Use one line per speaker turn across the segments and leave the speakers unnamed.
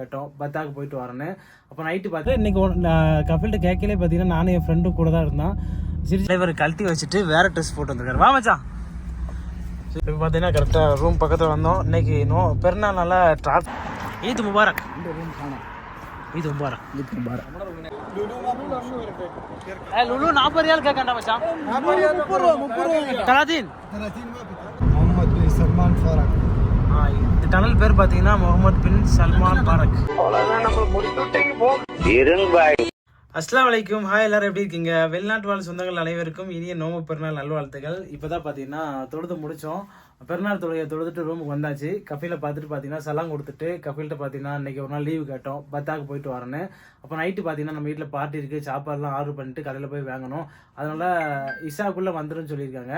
கேட்டோம் பத்தாக்கு போயிட்டு வரேன்னு. அப்போ நைட்டு பார்த்து இன்னைக்கு கபில்கிட்ட கேட்கலே பார்த்தீங்கன்னா நானும் என் ஃப்ரெண்டும் கூட தான் இருந்தான். சரி டிரைவர் கழட்டி வச்சுட்டு வேற ட்ரெஸ் போட்டு வந்திருக்காரு. வா மச்சான். இப்போ பார்த்தீங்கன்னா கரெக்டாக ரூம் பக்கத்தில் வந்தோம். இன்னைக்கு பெருநாள் நல்லா டிராஃபிக். ஈத் முபாரக். இந்த ரூம் காணும். ஈத் முபாரக். ஈத் முபாரக். லுலு 40 ரியால் கேட்கண்டா மச்சான். 30 30
मोहम्मद बिन सलमान फारक.
இந்த டனல் பேர் பார்த்தீங்கன்னா முகமது பின் சல்மான் பாரக். அஸ்ஸலாமு அலைக்கும். ஹாய், எல்லாரும் எப்படி இருக்கீங்க? வெளிநாட்டு வாழ் சொந்தங்கள் அனைவருக்கும் இனிய நோம்பு பெருநாள் நல்வாழ்த்துக்கள். இப்போதான் பார்த்தீங்கன்னா தொழுது முடித்தோம். பெருநாள் தொழுகையை தொழுதுட்டு ரூமுக்கு வந்தாச்சு. கஃபீலை பார்த்துட்டு பார்த்தீங்கன்னா சலாம் கொடுத்துட்டு கஃபீல்கிட்ட பார்த்தீங்கன்னா இன்றைக்கி ஒரு நாள் லீவு கேட்டோம் பத்தாக்கு போயிட்டு வரேன்னு. அப்போ நைட்டு பார்த்தீங்கன்னா நம்ம வீட்டில் பார்ட்டி இருக்குது, சாப்பாடுலாம் ஆர்டர் பண்ணிட்டு கடையில் போய் வாங்கணும். அதனால் இஷாக்குள்ளே வந்துடும் சொல்லியிருக்காங்க.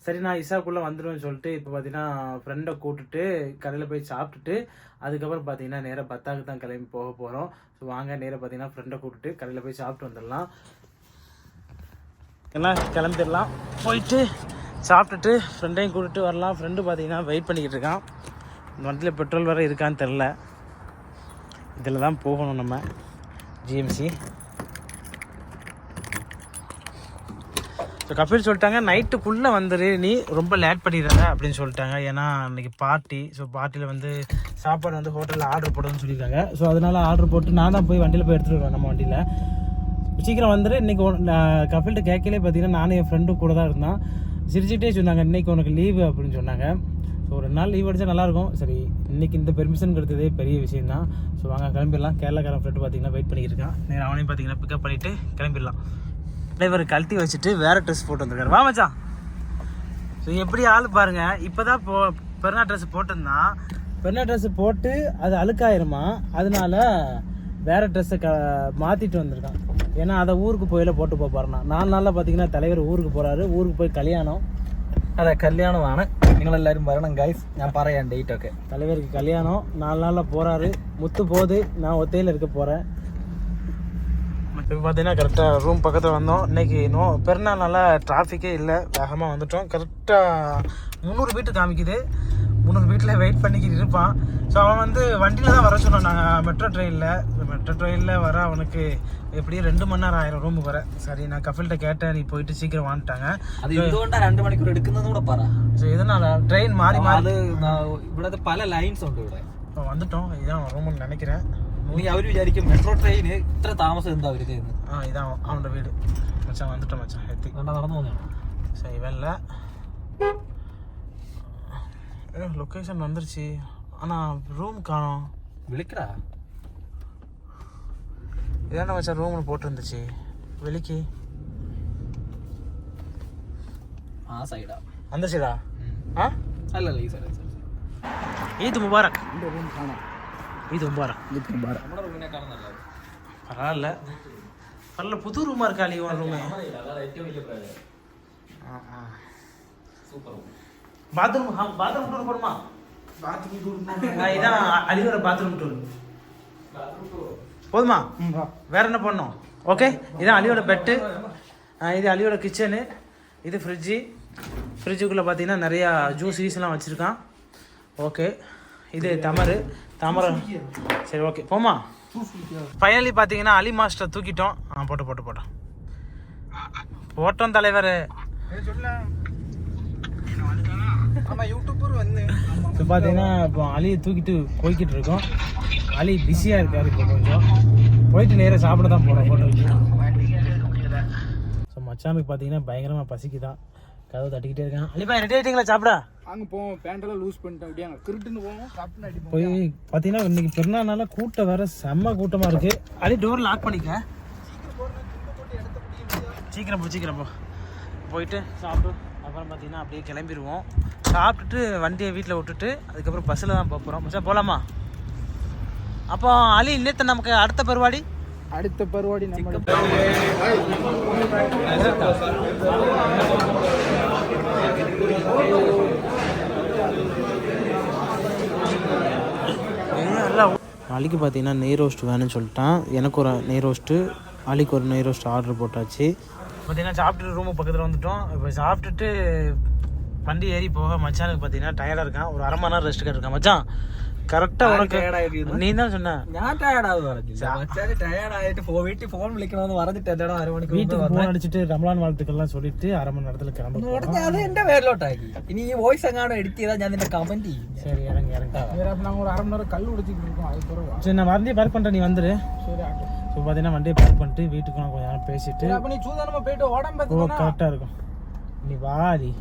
சரி, நான் இஷாக்குள்ளே வந்துடுவேன்னு சொல்லிட்டு இப்போ பார்த்தீங்கன்னா ஃப்ரெண்டை கூப்பிட்டுட்டு கடையில் போய் சாப்பிட்டுட்டு அதுக்கப்புறம் பார்த்தீங்கன்னா நேராக பத்தாக்கு தான் கிளம்பி போக போகிறோம். ஸோ வாங்க நேராக பார்த்தீங்கன்னா ஃப்ரெண்டை கூப்பிட்டு கடையில் போய் சாப்பிட்டு வந்துடலாம். எல்லாம் கிளம்பிடலாம். போயிட்டு சாப்பிட்டுட்டு ஃப்ரெண்டையும் கூப்பிட்டு வரலாம். ஃப்ரெண்டு பார்த்தீங்கன்னா வெயிட் பண்ணிக்கிட்டு இருக்கான். இந்த வண்டியில் பெட்ரோல் வேறு இருக்கான்னு தெரில. இதில் தான் போகணும் நம்ம ஜிஎம்சி. ஸோ கஃபீல் சொல்லிட்டாங்க நைட்டுக்குள்ளே வந்துடு, நீ ரொம்ப லேட் பண்ணிடுற அப்படின்னு சொல்லிட்டாங்க. ஏன்னா இன்றைக்கி பார்ட்டி. ஸோ பார்ட்டியில் வந்து சாப்பாடு வந்து ஹோட்டலில் ஆர்டர் போடுறதுன்னு சொல்லியிருக்காங்க. ஸோ அதனால் ஆர்டர் போட்டு நான் தான் போய் வண்டியில் போய் எடுத்துகிட்டு வருவேன். நம்ம வண்டியில் சீக்கிரம் வந்துடு. இன்றைக்கி கஃபீல்கிட்ட கேட்கலே பார்த்தீங்கன்னா நானும் என் ஃப்ரெண்டும் கூட தான் இருந்தான். சிரிச்சுட்டே சொன்னாங்க இன்றைக்கி உனக்கு லீவு அப்படின்னு சொன்னாங்க. ஸோ ஒரு நாள் லீவ் அடித்தா நல்லாயிருக்கும். சரி, இன்றைக்கி இந்த பெர்மிஷன் கொடுத்ததே பெரிய விஷயம் தான். ஸோ வாங்க கிளம்பிடலாம். கேரளாக்காரன் ஃப்ரெண்டு பார்த்தீங்கன்னா வெயிட் பண்ணிக்கிட்டு இருக்கான். நேரம் அவனையும் பார்த்தீங்கன்னா பிக்கப் பண்ணிவிட்டு கிளம்பிடலாம். டிரைவர் கழட்டி வச்சுட்டு வேறு ட்ரெஸ் போட்டு வந்திருக்காரு. வா மச்சான். ஸோ எப்படி ஆள் பாருங்கள். இப்போ தான் பெருநாள் ட்ரெஸ் போட்டிருந்தான். பெருநாள் ட்ரெஸ்ஸு போட்டு அது அழுக்காயிருமா, அதனால வேறு ட்ரெஸ்ஸை மாற்றிட்டு வந்திருக்கான். ஏன்னா அதை ஊருக்கு போயில போட்டு போப்பாருண்ணா. 4 நாளில் பார்த்தீங்கன்னா தலைவர் ஊருக்கு போகிறாரு. ஊருக்கு போய் கல்யாணம்.
അതെ കല്യാണമാണ്. നിങ്ങളെല്ലാവരും വരണം ഗൈസ്. ഞാൻ പറയാം ഡേറ്റ് ഒക്കെ.
தலைவருக்கு கல்யாணம் 4 நாளில் போகிறாரு. முத்து போகுது, நான் ஒத்தையில் இருக்க போகிறேன். இப்போ பார்த்தீங்கன்னா கரெக்டாக ரூம் பக்கத்தில் வந்தோம். இன்றைக்கி பெருநாள் நல்லா டிராஃபிக்கே இல்லை. வேகமாக வந்துட்டோம். கரெக்டாக 300 வீட்டு காமிக்குது. 300 வீட்டில் வெயிட் பண்ணிக்கிட்டு இருப்பான். ஸோ அவன் வந்து வண்டியில் தான் வர சொன்னான். நாங்கள் மெட்ரோ ட்ரெயினில் வர அவனுக்கு எப்படியும் 2 மணி நேரம் ஆயிரம் ரூமுக்கு வர. சரி, நான் கஃபீல்கிட்ட கேட்டேன், நீ போயிட்டு சீக்கிரம் வாங்கிட்டாங்க.
അത് എന്തുകൊണ്ടാണ് 2 മണിക്കൂർ എടുക്കുന്നതും കൂടെ പറ.
ஸோ இதனால் ட்ரெயின் மாறி
അത് ഇവിടുത്തെ പല ലൈൻസ് ഉണ്ട് ഇവിടെ.
இப்போ வந்துட்டோம். இதுதான் ரூம்னு நினைக்கிறேன்.
അവർ വിചാരിക്കും മെട്രോ ട്രെയിന് ഇത്ര താമസം എന്താ അവർ ചെയ്യുന്നത്.
இதான் அவனோட வீடு. மச்சான் வந்துட்டோம் மச்சான். எத்தி
നടന്നു പോകുന്നതാണ്.
சரி, வெள்ள லொக்கேஷன் வந்துருச்சு. ஆனால் ரூம் காணோம்.
വിളിക്കടാ.
இதான மச்சான் ரூம்னு போட்டுருந்துச்சு. வெளிக்கு
ആ സൈഡാ.
அந்த சைடா? ஆ
അല്ലല്ല ഈ സൈഡ്.
ஈத் முபாரக்.
இந்த ரூம் காணோம்.
ஈத் முபாரக்.
ஈத் முபாரக். നമ്മുടെ റൂമിനെക്കാളും നല്ലത്.
பரவாயில்ல. புது ரூமாக இருக்கா அலி உன் ரூமு?
അതാണ് ഏറ്റവും വലിയ പ്രയോജനം. Super room.
பாத்ரூம் டூர் போடுமா? இதான் அலியோட பாத்ரூம் டூர். போதுமா? வேற என்ன பண்ணோம்? ஓகே, இதான் அலியோட பெட்டு. இது அலியோட கிச்சனு. இது ஃப்ரிட்ஜுக்குள்ளே பார்த்தீங்கன்னா நிறையா ஜூஸ் கீஸ்லாம் வச்சுருக்கான். ஓகே, இது தாமரை. சரி, ஓகே போமா. ஃபைனலி பார்த்தீங்கன்னா அலி மாஸ்டர் தூக்கிட்டோம். போட்டோம் தலைவர். இப்போ பார்த்தீங்கன்னா இப்போ அலியை தூக்கிட்டு போய்கிட்டு இருக்கோம். அலி பிஸியாக இருக்கார். இப்போ கொஞ்சம் போயிட்டு நேராக சாப்பிட தான் போகிறோம் ஹோட்டலுக்கு. ஸோ மச்சானுக்கு பார்த்தீங்கன்னா பயங்கரமாக பசிக்குதான். கதவை தட்டிக்கிட்டே இருக்கான். அலிபா ரெடி ஆகிட்டீங்களா சாப்பிட?
அங்கே போவோம். பேண்டெல்லாம் லூஸ் பண்ணிட்டேன். அப்படியே திருட்டுன்னு போவோம். சாப்பிட்டு
போய் பார்த்தீங்கன்னா இன்னைக்கு பெருநாள்னால கூட்டம் வேற செம்ம கூட்டமாக இருக்குது. அலி டோர் லாக் பண்ணிக்க. சீக்கிரம் போ. போயிட்டு சாப்பிட்டு அப்புறம் பார்த்தீங்கன்னா அப்படியே கிளம்பிடுவோம். சாப்பிட்டுட்டு வண்டியை வீட்டில் விட்டுட்டு அதுக்கப்புறம் பஸ்ஸில் தான் போகிறோம். மச்சா போகலாமா? அப்போ அலி இன்னத்த நமக்கு அடுத்த பருவாடி நம்ம அலிக்கு பார்த்தீங்கன்னா நெய் ரோஸ்ட் வேணும்னு சொல்லிட்டான். எனக்கு ஒரு நெய் ரோஸ்ட்டு, அலிக்கு ஒரு நெய் ரோஸ்ட் ஆர்டர் போட்டாச்சு. பார்த்தீங்கன்னா சாப்பிட்டுட்டு ரூமு பக்கத்தில் வந்துட்டோம். இப்போ சாப்பிட்டுட்டு வண்டி ஏறி போக மச்சானுக்கு பார்த்தீங்கன்னா டயர்டாக இருக்கான். ஒரு 1/2 மணி நேரம் ரெஸ்ட் கேட்டிருக்கான். மச்சான் കറക്റ്റാ ഉനക്ക് നീ എന്താ சொன்ன
ഞാൻ ടയർഡാവെന്ന് പറഞ്ഞില്ല മച്ചാന് ടയർഡായിട്ട് വീട്ടിൽ ഫോൺ വിളിക്കണമെന്ന് പറഞ്ഞിട്ട് എന്താണ് അരമണിക്കൂർ
வீட்டுக்கு போன் அடிச்சுட்டு ரமலான் வாழ்த்துக்கள்லாம் சொல்லிட்டு 1/2 மணி நேரத்துல கிளம்ப
അത് എന്റെ പേരിലോട്ടാക്കി ഇനി ഈ വോയിസ് എങ്ങാണോ എഡിറ്റ് ചെയ്താൽ ഞാൻ നിന്റെ കമന്റ് ചെയ്യും
சரி இறங்கி
நாங்கள் ஒரு 1/2 மணி நேரம் கல் உடைச்சிட்டு இருக்கோம் அது பிறகு
சரி நான் வண்டியை பார்க் பண்ணிட்டேன் நீ வந்துரு
சரி ஆட்டும்
ஸோ பார்த்தீங்கன்னா வண்டியை பார்க் பண்ணிட்டு வீட்டுக்கு நான் கொஞ்சம் நேரம் பேசிட்டு
அப்போ நீ சூதானமாக போயிட்டு உடம்பு
ஓ கரெக்டாக இருக்கும் நீ வாடி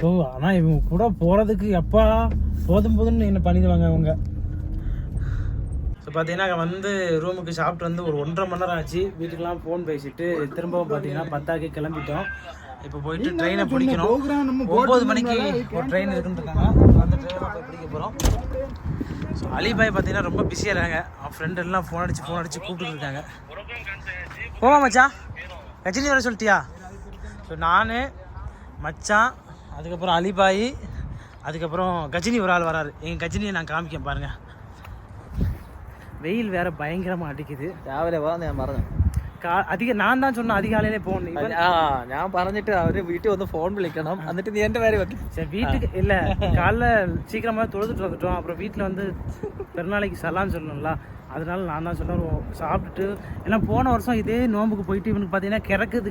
ஓ ஆனால் இவங்க கூட போகிறதுக்கு எப்பா போதும்னு என்ன பண்ணிடுவாங்க அவங்க ஸோ பார்த்தீங்கன்னா வந்து ரூமுக்கு சாப்பிட்டு வந்து ஒரு 1.5 மணி நேரம் ஆச்சு வீட்டுக்கெல்லாம் ஃபோன் பேசிட்டு திரும்பவும் பார்த்தீங்கன்னா 10 கிளம்பிட்டோம் இப்போ போயிட்டு ட்ரெயினை பிடிக்கணும் 9 மணிக்கு ஒரு ட்ரெயின் இருக்குன்றாங்க அந்த ட்ரெயினை போய் பிடிக்க போகிறோம் ஸோ அலிபாய் பார்த்தீங்கன்னா ரொம்ப பிஸியாக இருக்காங்க அவன் ஃப்ரெண்ட் எல்லாம் ஃபோன் அடிச்சு கூப்பிட்டு இருக்காங்க போவா மச்சான் கஜினி வர சொல்லிட்டியா ஸோ நான் மச்சான் அதுக்கப்புறம் அலிபாய் அதுக்கப்புறம் கஜினி ஒரு ஆள் வராரு எங்கள் கஜினியை நான் காமிக்கேன் பாருங்கள் வெயில் வேற பயங்கரமாக அடிக்குது
രാവിലെ വാ ഞാൻ പറഞ്ഞു
நான் தான் சொன்னேன் அதிகாலையிலே போகணும்
ഞാൻ പറഞ്ഞിട്ട് അവര് வீட்டுக்கு வந்து ஃபோன் விളിക്കണം എന്നിട്ട് நீ എന്റെ പേര് വെക്കും
சரி வீட்டுக்கு இல்லை காலைல சீக்கிரமாக தொழுதுட்டு வந்துட்டோம் அப்புறம் வீட்டில் வந்து பெருநாளைக்கு சலான்னு சொல்லணும்ல அதனால நான் தான் சொன்னேன் சாப்பிட்டுட்டு ஏன்னா போன வருஷம் இதே நோம்புக்கு போயிட்டு ഇവனுக்கு பார்த்தீங்கன்னா കിറക്കുது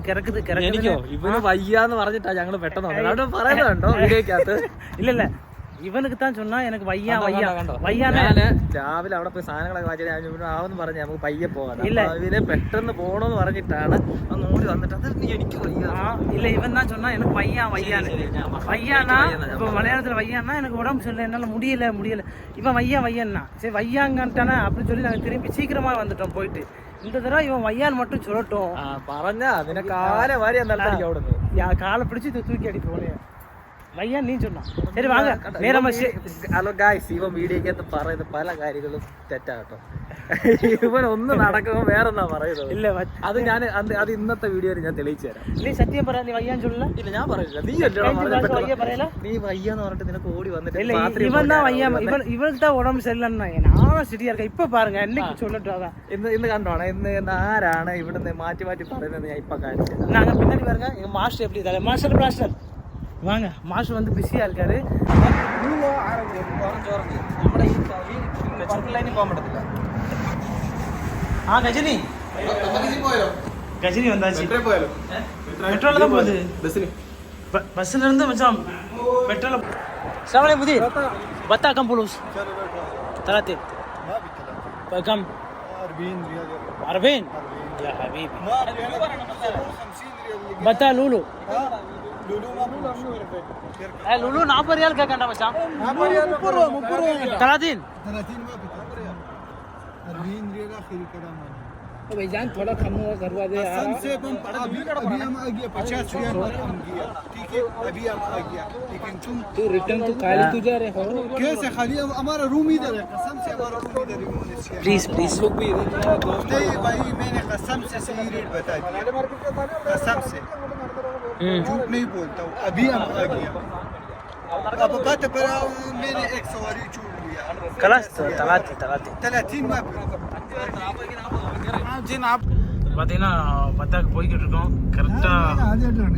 എനിക്കോ ഇവന് വയ്യാന്ന് പറഞ്ഞിട്ടാ ഞങ്ങള് പെട്ടെന്ന് പറയുന്നുണ്ടോ വീഡിയോക്കകത്ത്
இல்லை ഇവനുക്ക് தான் சொன்னா எனக்கு വയ്യ
രാവിലെ അവിടെ പോയി സാധനങ്ങളൊക്കെ വാങ്ങിച്ചു ആവെന്ന് പറഞ്ഞ് നമുക്ക് പയ്യെ പോകാം ഇവര് പെട്ടെന്ന് പോണോന്ന് പറഞ്ഞിട്ടാണ് ഓടി വന്നിട്ട് എനിക്ക്
இல்ல இவன் தான் சொன்னா எனக்கு வையானா இப்ப மலையாளத்துல வையானா எனக்கு உடம்பு சரியில்லை என்னால முடியல இவன் வையான்னா சரி வையாங்கன்ட்டானே அப்படின்னு சொல்லி நாங்க திரும்பி சீக்கிரமா வந்துட்டோம் போயிட்டு இந்த தடவை இவன் வையான்னு மட்டும் சொல்லட்டும்
പറഞ്ഞ അതിനെ കാലെ വാരി എന്തായാലും അവിടുന്ന്
காலை பிடிச்சி தூக்கி அடிப்பு போனேன் വയ്യാൻ നീ சொன்னா சரி വാங்க நேரமா
ഹലോ ഗായ്സ് ഇവൻ വീഡിയോക്കകത്ത് പറയുന്ന പല കാര്യങ്ങളും തെറ്റാട്ടോ ഇവൻ ഒന്ന് നടക്കുമ്പോ വേറെന്നാ പറയുന്നത്
ഇല്ല
അത് ഞാൻ അത് ഇന്നത്തെ വീഡിയോയിൽ ഞാൻ തെളിയിച്ചു തരാം
നീ സത്യം പറ നീ വയ്യാൻ ചൊല്ല
ഇല്ല ഞാൻ പറയില്ല നീ നീ വയ്യാന്ന് പറഞ്ഞിട്ട് നിനക്ക് ഓടി വന്നിട്ട്
இவன் தான் வையா இவனுக்கு தான் உடம்பு சரியில்லைன்னா நானும் சரியா இருக்கேன் இப்ப பாருங்க என்னைக்கு சொல்லட்டும் அதான்
ഇന്ന് കണ്ടോണേ ഇന്ന് ആരാണ് ഇവിടുന്ന് മാറ്റി പറയുന്നത് ഞാൻ ഇപ്പൊ കാണിച്ചു
நாங்க பின்னாடி பாருங்க எங்க மாஸ்டர் எப்படி இருக்காரு மாஸ்டர் வாங்க மாஸ்டர் வந்து பிஸியா இருக்காரு
നമ്മുടെ ഈ വർക്ക് ലൈനിൽ പോകാൻ പറ്റത്തില്ല
கஜினி வந்தாச்சு பெட்ரோல் தான் போகுது பஸ்ல இருந்து மச்சான் பெட்ரோல் سلام مدير بتا كم فلوس 30 كم 40 يا حبيبي بتا لولو لولو 40 ريال क्या घंटा मचान 30 30 ما في 40 ريال आखिर कदम भाईजान थोड़ा कम करवा दे यार से अभी हम आ गया 50 रियाल हम गया ठीक है अभी हम आ गया लेकिन तुम तो रिटर्न तो खाली तू जा रहे हो कैसे खाली हमारा रूम इधर है कसम से हमारा रूम इधर है प्लीज लोग भी नहीं भाई मैंने कसम से सही रेट बता दिया कसम से झूठ नहीं बोलता हूँ अभी हम आ गया अब बात पर मैंने एक सवारी छोड़ लिया खलास 30 ما பார்த்தீங்கன்னா பத்தாக்கு போய்கிட்டு இருக்கோம் கரெக்டாக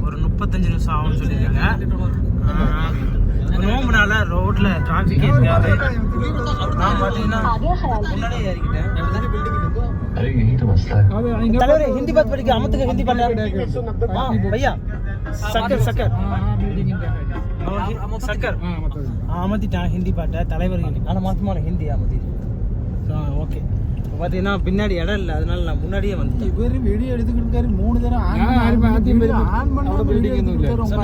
ஒரு 35 நிமிஷம் ஆகும்னு சொல்லியிருக்காங்க நோம்புனால ரோட்ல டிராஃபிக் இருக்காது நான் பார்த்தீங்கன்னா முன்னாடியே ஏறிக்கிட்டேன் தலைவரே हिंदी बात पड़ी अमत का हिंदी बात भैया சக்கர் அமத்திட்டா ஹிந்தி பாட்டை தலைவர் ஆனால் மொத்தமான ஹிந்தி அமத்தி ஓகே இப்போ பார்த்தீங்கன்னா பின்னாடி இடம் இல்லை அதனால நான் முன்னாடியே வந்துட்டேன் இவர் வீடியோ எடுத்துக்கிட்டு 3 தடவை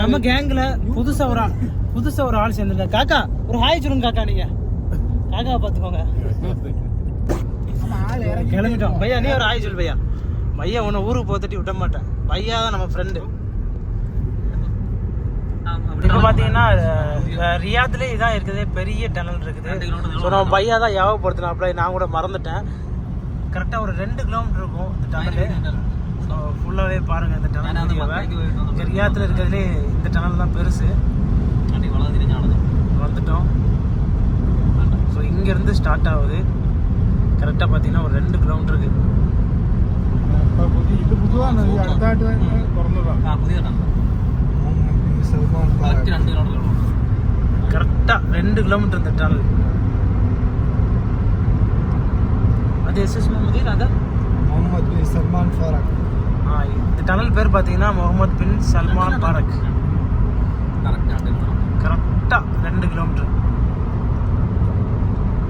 நம்ம கேங்கில் புதுசாக ஒரு ஆள் சேர்ந்துருக்கா காக்கா ஒரு ஹாய் சொல்லுங்க காக்கா நீங்க காக்காவை பார்த்துக்கோங்க கிளம்பிட்டோம் பையா நீ ஒரு ஹாய் சொல்லு பையா உன்னை ஊருக்கு போத்துட்டு விட மாட்டேன் பையா தான் நம்ம ஃப்ரெண்டு இப்போ பார்த்தீங்கன்னா ரியாத்லேயே இதான் இருக்குது பெரிய டனல் இருக்குது ஸோ நம்ம பையா தான் யாவப்படுத்தினாப்புல நான் கூட மறந்துட்டேன் கரெக்டாக ஒரு 2 கிலோமீட்டர் இருக்கும் இந்த டனல் ஸோ ஃபுல்லாகவே பாருங்கள் இந்த டனல் ரியாத்தில் இருக்கிறதுலே இந்த டனல் தான் பெருசு வந்துட்டோம் ஸோ இங்கேருந்து ஸ்டார்ட் ஆகுது கரெக்டாக பார்த்தீங்கன்னா ஒரு 2 கிலோமீட்டருக்கு
இது புதுவாக புதிய
கரெக்டாக 2 கிலோமீட்டர் இந்த டனல் அது எஸ்எஸ் முகமது அது
मोहम्मद बिन सलमान फारक
இந்த டனல் பேர் பார்த்தீங்கன்னா முகமது பின் சல்மான் பாரக். கரெக்டாக 2 கிலோமீட்டர்.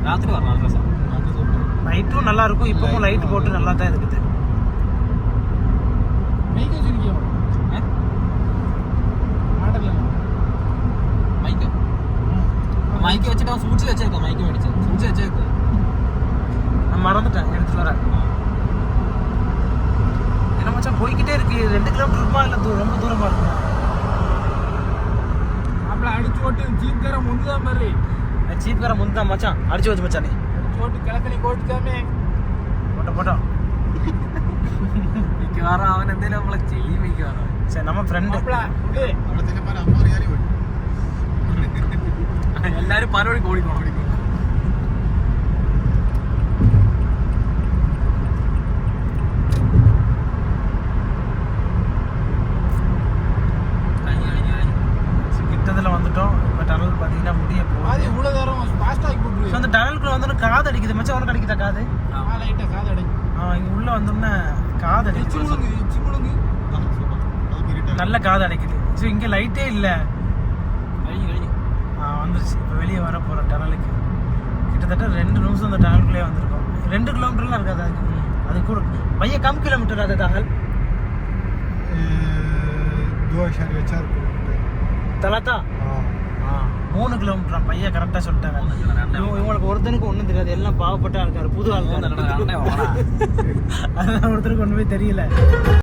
ராத்திரி வரலாம் சார்.
நைட்டும் நல்லா இருக்கும். இப்பவும் லைட் போட்டு நல்லா தான் இருக்குது.
மைக் வச்சிருக்கியோ மாடல்
மைக்கு வச்சுட்டு அவன் சூழ்ச்சி வச்சிருக்கோம். மைக்கு மேடிச்சு சூழ்ச்சி வச்சிருக்கோம்.
நான் மறந்துட்டேன் எடுத்துட்டு வரேன். என்ன மச்சான் போய்கிட்டே இருக்கு. 2 கிலோமீட்டர் இருக்குமா இல்லை ரொம்ப தூரமா இருக்குமா?
மாப்பிள்ள அடிச்சு ஓட்டு ஜீப்கார முந்துதா மாதிரி
ஜீப்கார முந்தான் மச்சான். அடிச்சு வச்சு மச்சானே
அடிச்சு ஓட்டு கிழக்கணி கோட்டுக்காமே
போட்டோம்.
മിക്കവാറും അവൻ എന്തെങ്കിലും നമ്മളെ ചെയ്യും. മിക്കവാറും
சரி நம்ம ஃப்ரெண்டு
എല്ലാരും പലവഴി ഓടിക്കോണം.
கிட்டத்தில் வந்துட்டோம். இப்போ டனல் பார்த்தீங்கன்னா முடிய
அது
போகுது.
இவ்வளவு நேரம் ஃபாஸ்ட் ஆகி போட்டுரு.
அந்த டனலுக்குள்ள வந்தோன்னு காது அடிக்குது மச்சான். உனக்கு அடிக்குதா காது?
லைட்டா காது அடை
இங்கே உள்ளே வந்தோம்னா காது அடிக்குது.
இச்சி முழுங்கு
நல்ல காது அடைக்குது. ஸோ இங்கே லைட்டே இல்லை. வந்துருச்சு. இப்போ வெளியே வர போகிற டனலுக்கு கிட்டத்தட்ட 2 நிமிஷம் அந்த டனலுக்குள்ளே வந்திருக்கோம். 2 கிலோமீட்டர்லாம் இருக்காது. அது கூட பையன் கம் கிலோமீட்டர் அது டனல்
2.4
தலாத்தா 3 கிலோமீட்டர் பையன் கரெக்டாக சொல்லிட்டாங்க. இவங்களுக்கு ஒருத்தனுக்கு ஒன்றும் தெரியாது. எல்லாம் பாவப்பட்ட ஆൾക്കാர், புது ஆൾക്കാர். அதெல்லாம் ஒருத்தருக்கு ஒன்றுமே தெரியல.